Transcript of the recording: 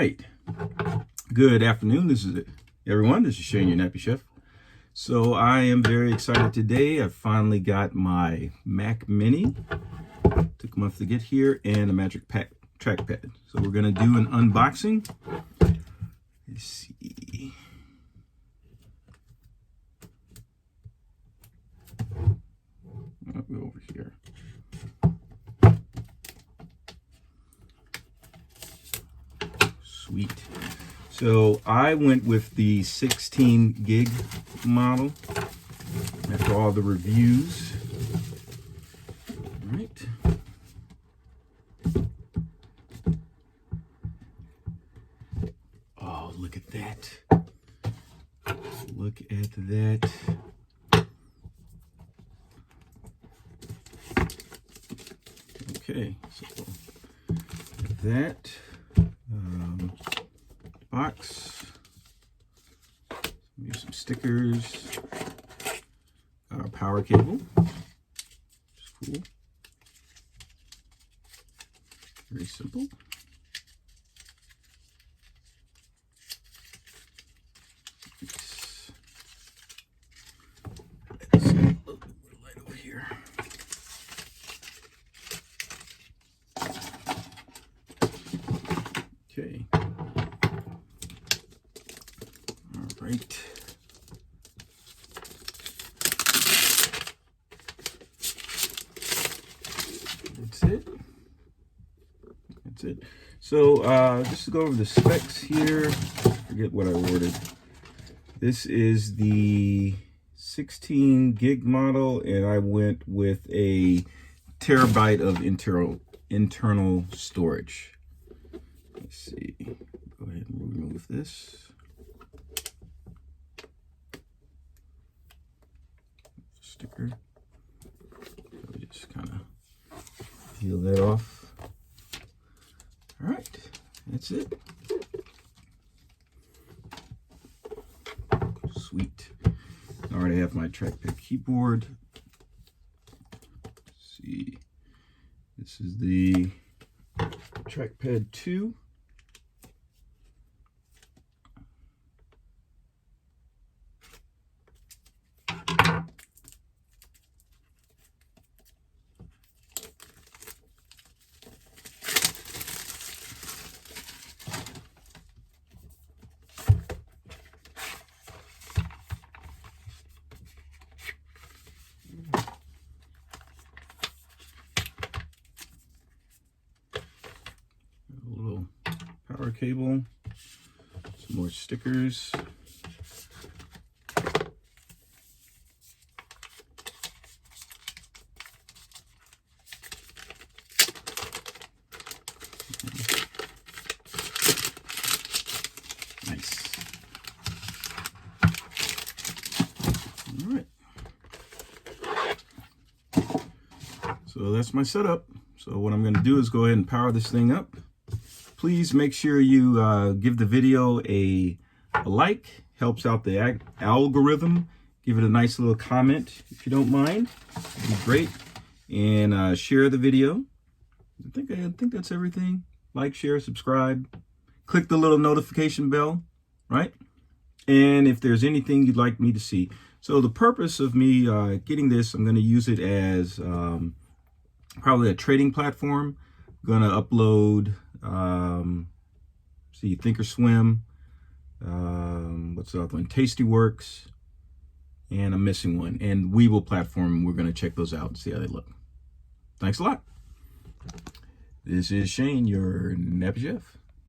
right. Good afternoon. This is everyone. This is Shane, your Nappy Chef. So I am very excited today. I finally got my Mac Mini. Took a month to get here, and a Magic Trackpad. So we're gonna do an unboxing. Let's see. I'll go over here. Sweet. So I went with the 16 gig model after all the reviews. All right. Oh, look at that. Look at that. Okay, so that box, use some stickers, our power cable, which is cool, very simple. Let's see, a little bit of light over here. Okay. All right. That's it. That's it. So just to go over the specs here, forget what I ordered. This is the 16 gig model, and I went with a terabyte of internal storage. Let's see. Go ahead and remove this. Sticker. So we just kind of peel that off. All right, that's it. Sweet. I already have my trackpad keyboard. Let's see. This is the Trackpad 2. Power cable, some more stickers. Nice. All right. So that's my setup. So what I'm going to do is go ahead and power this thing up. Please make sure you give the video a like. Helps out the algorithm. Give it a nice little comment if you don't mind. It'd be great. And share the video. I think that's everything. Like, share, subscribe. Click the little notification bell, right? And if there's anything you'd like me to see. So the purpose of me getting this, I'm going to use it as probably a trading platform. I'm going to upload see Thinkorswim, what's the other one, Tastyworks, and I'm missing one, and Weeble platform. We're going to check those out and see how they look. Thanks a lot. This is Shane, your Nappy Chef.